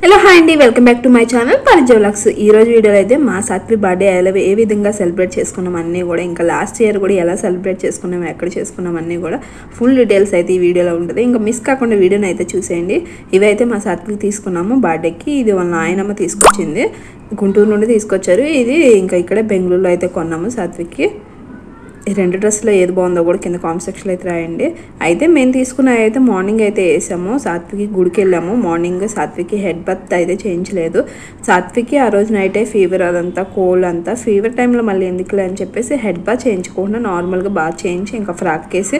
Hello hi అండి, welcome back to my channel పరిచయ vlogs. ఈ రోజు వీడియోలో అయితే మా సాత్వి బర్త్డే ఏ విధంగా సెలబ్రేట్ చేసుకున్నాం అన్నీ కూడా, ఇంకా లాస్ట్ ఇయర్ కూడా ఎలా సెలబ్రేట్ చేసుకున్నాం, ఎక్కడ చేసుకున్నాం అన్నీ కూడా ఫుల్ డీటెయిల్స్ అయితే ఈ వీడియోలో ఉంటుంది. ఇంకా మిస్ కాకుండా వీడియోని అయితే చూసేయండి. ఇవైతే మా సాత్వికి తీసుకున్నాము బర్త్డేకి. ఇది వాళ్ళ నాయనమ్మ తీసుకొచ్చింది, గుంటూరు నుండి తీసుకొచ్చారు. ఇది ఇంకా ఇక్కడ బెంగళూరులో అయితే కొన్నాము సాత్వికి. ఈ రెండు డ్రెస్సులో ఏది బాగుందో కూడా కింద కామెంట్ సెక్షన్లో అయితే రాయండి. అయితే మేము తీసుకున్న అయితే మార్నింగ్ అయితే వేసాము, సాత్వికి గుడికి వెళ్ళాము. మార్నింగ్ సాత్వికి హెడ్ బాత్ అయితే చేయించలేదు. సాత్వికి ఆ రోజు నైటే ఫీవర్, అదంతా కోల్డ్ అంతా, ఫీవర్ టైంలో మళ్ళీ ఎందుకులే అని చెప్పేసి హెడ్ బాత్ చేయించుకోకుండా నార్మల్గా బాత్ చేయించి ఇంకా ఫ్రాక్ వేసి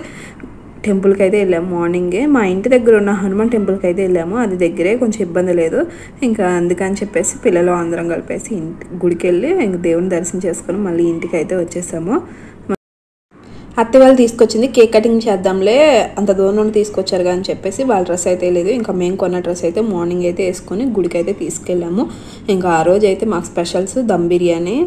టెంపుల్కి అయితే వెళ్ళాము. మార్నింగే మా ఇంటి దగ్గర ఉన్న హనుమాన్ టెంపుల్కి అయితే వెళ్ళాము. అది దగ్గరే, కొంచెం ఇబ్బంది లేదు. ఇంకా అందుకని చెప్పేసి పిల్లలు అందరం కలిపేసి గుడికి వెళ్ళి ఇంక దేవుని దర్శనం చేసుకొని మళ్ళీ ఇంటికి అయితే వచ్చేసాము. అత్త వాళ్ళు తీసుకొచ్చింది కేక్ కటింగ్ చేద్దాంలే, అంత దూరం నుండి తీసుకొచ్చారు అని చెప్పేసి వాళ్ళ డ్రెస్ అయితే లేదు. ఇంకా మేము కొన్న డ్రెస్ అయితే మార్నింగ్ అయితే వేసుకొని గుడికి అయితే తీసుకెళ్ళాము. ఇంకా ఆ రోజు అయితే మాకు స్పెషల్స్ దమ్ బిర్యానీ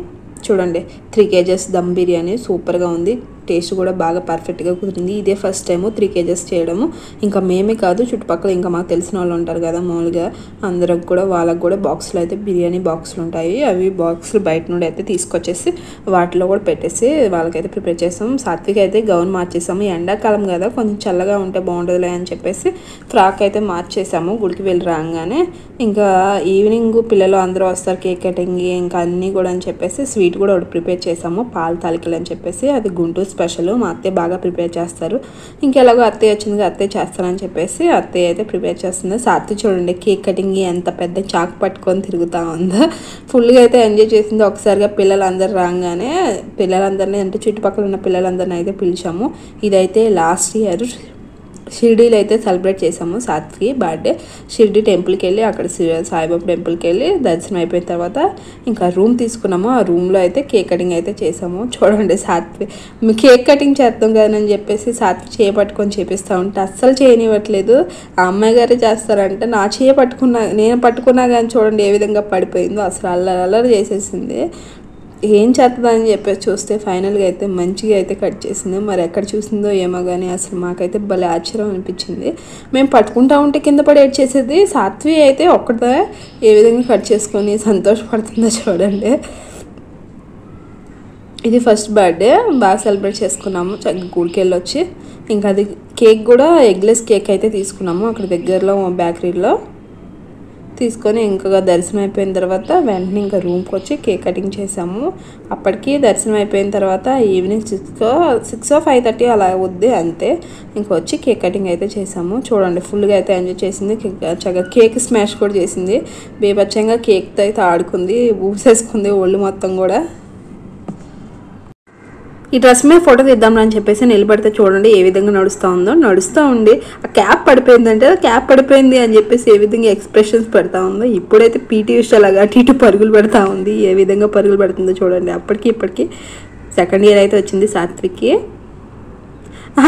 చూడండి, 3 kgs దమ్ బిర్యానీ సూపర్గా ఉంది. టేస్ట్ కూడా బాగా పర్ఫెక్ట్గా కుదిరింది. ఇదే ఫస్ట్ టైము 3 kgs చేయడము. ఇంకా మేమే కాదు, చుట్టుపక్కల ఇంకా మాకు తెలిసిన వాళ్ళు ఉంటారు కదా మామూలుగా, అందరికి కూడా వాళ్ళకి కూడా బాక్సులు అయితే బిర్యానీ బాక్సులు ఉంటాయి. అవి బాక్సులు బయట నుండి అయితే తీసుకొచ్చేసి వాటిలో కూడా పెట్టేసి వాళ్ళకైతే ప్రిపేర్ చేస్తాము. సాత్విక్ అయితే గౌన్ మార్చేసాము, ఎండాకాలం కదా కొంచెం చల్లగా ఉంటే బాగుంటుందిలే అని చెప్పేసి ఫ్రాక్ అయితే మార్చేసాము. గుడికి వెళ్ళి రాగానే ఇంకా ఈవినింగ్ పిల్లలు అందరూ వస్తారు, కేక్ కటింగ్ ఇంకా అన్నీ కూడా అని చెప్పేసి స్వీట్ కూడా ఒకటి ప్రిపేర్ చేసాము, పాల తాలికలు అని చెప్పేసి. అది గుంటూరు స్పెషల్, మా అత్తయ్య బాగా ప్రిపేర్ చేస్తారు. ఇంకెలాగో అత్తయ్య వచ్చింది, అత్తయ్య చేస్తారని చెప్పేసి అత్తయ్య అయితే ప్రిపేర్ చేస్తుంది. సాత్వి చూడండి కేక్ కటింగ్ ఎంత పెద్ద చాక్ పట్టుకొని తిరుగుతూ ఉందో, ఫుల్గా అయితే ఎంజాయ్ చేసింది. ఒకసారిగా పిల్లలందరూ రాగానే పిల్లలందరినీ అంటే చుట్టుపక్కల ఉన్న పిల్లలందరినీ అయితే పిలిచాము. ఇదైతే లాస్ట్ ఇయర్ షిర్డీలో అయితే సెలబ్రేట్ చేసాము సాత్వి బర్త్డే. షిర్డీ టెంపుల్కి వెళ్ళి అక్కడ సాయిబాబా టెంపుల్కి వెళ్ళి దర్శనం అయిపోయిన తర్వాత ఇంకా రూమ్ తీసుకున్నాము. ఆ రూమ్లో అయితే కేక్ కటింగ్ అయితే చేసాము. చూడండి సాత్వి కేక్ కటింగ్ చేస్తాం కదని చెప్పేసి సాత్వి చేపట్టుకొని చేపిస్తూ ఉంటే అస్సలు చేయనివ్వట్లేదు. ఆ అమ్మాయి గారే చేస్తారంటే నా నేను పట్టుకున్నా కానీ చూడండి ఏ విధంగా పడిపోయిందో, అసలు అల్లరి చేసేసింది. ఏం చేస్తుందని చెప్పేసి చూస్తే ఫైనల్గా అయితే మంచిగా అయితే కట్ చేసింది. మరి ఎక్కడ చూసిందో ఏమో కానీ అసలు మాకైతే భలే ఆశ్చర్యం అనిపించింది. మేము పట్టుకుంటా ఉంటే కింద పడి ఏడ్ చేసేది, సాత్వి అయితే ఒక్కటే ఏ విధంగా కట్ చేసుకొని సంతోషపడుతుందో చూడండి. ఇది ఫస్ట్ బర్త్డే బాగా సెలబ్రేట్ చేసుకున్నాము. గుడికి వెళ్ళొచ్చి ఇంకా అది కేక్ కూడా ఎగ్లెస్ కేక్ అయితే తీసుకున్నాము అక్కడ దగ్గరలో బేకరీలో తీసుకొని. ఇంకా దర్శనం అయిపోయిన తర్వాత వెంటనే ఇంకా రూమ్కి వచ్చి కేక్ కటింగ్ చేసాము. అప్పటికి దర్శనం అయిపోయిన తర్వాత ఈవినింగ్ 6-5:30 అలా అవుద్ది అంతే. ఇంకా వచ్చి కేక్ కటింగ్ అయితే చేసాము. చూడండి ఫుల్గా అయితే ఎంజాయ్ చేసింది. చక్కగా కేక్ స్మాష్ కూడా చేసింది. బేబచ్చంగా కేక్తో అయితే ఆడుకుంది, ఊసేసుకుంది ఒళ్ళు మొత్తం కూడా. ఈ డ్రెస్ మీద ఫోటో తీద్దామని చెప్పేసి నిలబడితే చూడండి ఏ విధంగా నడుస్తూ ఉండి ఆ క్యాప్ పడిపోయిందంటే క్యాప్ పడిపోయింది అని చెప్పేసి ఏ విధంగా ఎక్స్ప్రెషన్స్ పెడతా ఉందో. ఇప్పుడైతే పీటీ ఉషలాగా అటు ఇటు పరుగులు పెడతా ఉంది, ఏ విధంగా పరుగులు పెడుతుందో చూడండి. అప్పటికి ఇప్పటికి సెకండ్ ఇయర్ అయితే వచ్చింది సాత్వికి.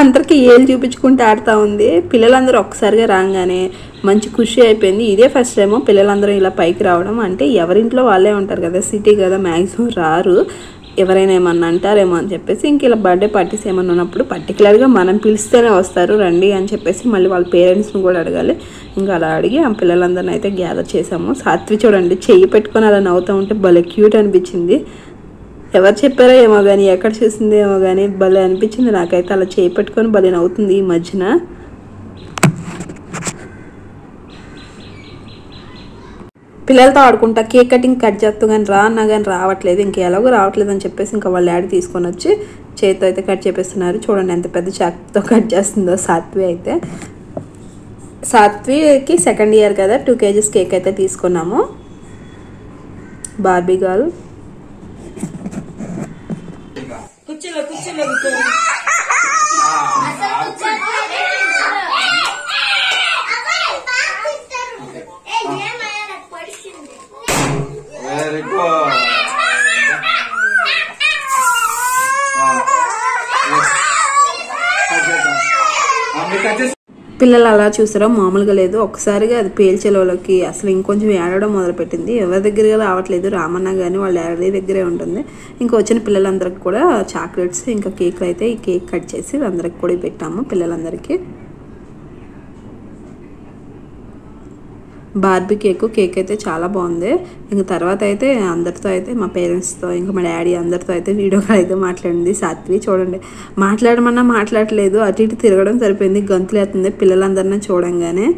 అందరికీ ఏళ్ళు చూపించుకుంటూ ఆడుతూ ఉంది. పిల్లలందరూ ఒక్కసారిగా రాగానే మంచి ఖుషి అయిపోయింది. ఇదే ఫస్ట్ టైము పిల్లలందరూ ఇలా పైకి రావడం. అంటే ఎవరింట్లో వాళ్ళే ఉంటారు కదా, సిటీ కదా, మ్యాక్సిమం రారు, ఎవరైనా ఏమన్నా అంటారేమో అని చెప్పేసి ఇంక ఇలా బర్త్డే పార్టీస్ ఏమన్నా ఉన్నప్పుడు పర్టికులర్గా మనం పిలిస్తేనే వస్తారు రండి అని చెప్పేసి మళ్ళీ వాళ్ళ పేరెంట్స్ని కూడా అడగాలి. ఇంకా అలా అడిగి ఆ పిల్లలందరినీ అయితే గ్యాదర్ చేసాము. సాత్వి చూడండి చెయ్యి పెట్టుకొని అలా నవ్వుతూ ఉంటే భలే క్యూట్ అనిపించింది. ఎవరు చెప్పారో ఏమో కానీ, ఎక్కడ చూసిందో ఏమో కానీ భలే అనిపించింది నాకైతే. అలా చేయి పెట్టుకొని భలే నవ్వుతుంది ఈ మధ్యన. పిల్లలతో ఆడుకుంటా కేక్ కటింగ్ కట్ చేస్తూ కానీ రా అన్నా కానీ రావట్లేదు. ఇంకా ఎలాగో రావట్లేదు అని చెప్పేసి ఇంకా వాళ్ళ డాడీ తీసుకొని వచ్చి చేతితో అయితే కట్ చేపిస్తున్నారు. చూడండి ఎంత పెద్ద చాక్తో కట్ చేస్తుందో సాత్వి అయితే. సాత్వికి సెకండ్ ఇయర్ కదా, 2 kgs కేక్ అయితే తీసుకున్నాము. బార్బీ గర్ల్ పిల్లలు అలా చూసారో మామూలుగా లేదు. ఒక్కసారిగా అది పేల్చేలోకి అసలు ఇంకొంచెం ఏడవడం మొదలుపెట్టింది. ఎవరి దగ్గర రావట్లేదు, రామన్న కానీ వాళ్ళ డాడీ దగ్గరే ఉంటుంది. ఇంకా వచ్చిన పిల్లలందరికీ కూడా చాక్లెట్స్ ఇంకా కేక్లు అయితే ఈ కేక్ కట్ చేసి అందరికి కూడా పెట్టాము పిల్లలందరికీ. బార్బీ కేక్ అయితే చాలా బాగుంది. ఇంక తర్వాత అయితే అందరితో అయితే మా పేరెంట్స్తో ఇంకా మా డాడీ అందరితో అయితే వీడియో కాల్ అయితే మాట్లాడింది సాత్వి. చూడండి మాట్లాడమన్నా మాట్లాడలేదు, అటు ఇటు తిరగడం సరిపోయింది, గంతులు వేస్తుంది పిల్లలందరినీ చూడంగానే.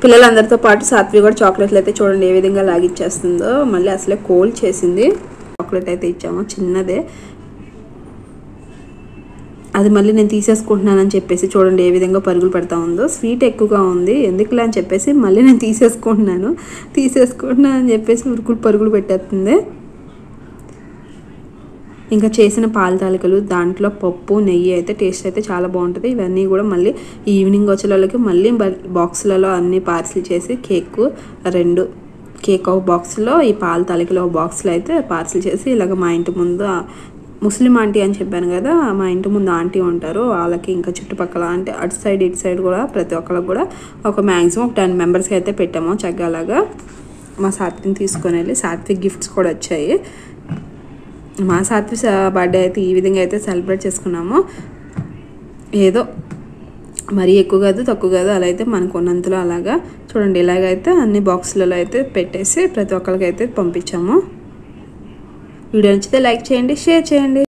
పిల్లలందరితో పాటు సాత్వి కూడా చాక్లెట్లు అయితే చూడండి ఏ విధంగా లాగిచ్చేస్తుందో. మళ్ళీ అసలే కోల్డ్ చేసింది. చాక్లెట్ అయితే ఇచ్చాము చిన్నదే, అది మళ్ళీ నేను తీసేసుకుంటున్నానని చెప్పేసి చూడండి ఏ విధంగా పరుగులు పెడతా ఉందో. స్వీట్ ఎక్కువగా ఉంది ఎందుకులే అని చెప్పేసి మళ్ళీ నేను తీసేసుకుంటున్నాను అని చెప్పేసి పరుగులు పెట్టేస్తుంది. ఇంకా చేసిన పాల తాలికలు, దాంట్లో పప్పు నెయ్యి అయితే టేస్ట్ అయితే చాలా బాగుంటుంది. ఇవన్నీ కూడా మళ్ళీ ఈవినింగ్ వచ్చేళ్ళకి మళ్ళీ బాక్సులలో అన్నీ పార్సిల్ చేసి కేక్ ఒక బాక్స్లో, ఈ పాల తాలికలు ఒక బాక్స్లో అయితే పార్సిల్ చేసి ఇలాగ మా ఇంటి ముందు ముస్లిం ఆంటీ అని చెప్పాను కదా, మా ఇంటి ముందు ఆంటీ ఉంటారు వాళ్ళకి, ఇంకా చుట్టుపక్కల అంటే అటు సైడ్ ఇటు సైడ్ కూడా ప్రతి ఒక్కరికి కూడా ఒక మ్యాక్సిమం 10 మెంబర్స్కి అయితే పెట్టాము చక్కలాగా. మా సాత్విని తీసుకొని వెళ్ళి సాత్విక్ గిఫ్ట్స్ కూడా వచ్చాయి. మా సాత్వి బర్త్డే అయితే ఈ విధంగా అయితే సెలబ్రేట్ చేసుకున్నాము. ఏదో మరీ ఎక్కువ కాదు తక్కువ కాదు, అలా అయితే మనకు ఉన్నంతలో అలాగా చూడండి ఇలాగైతే అన్ని బాక్సులలో అయితే పెట్టేసి ప్రతి ఒక్కరికి అయితే పంపించాము. వీడియో నచ్చితే లైక్ చేయండి, షేర్ చేయండి.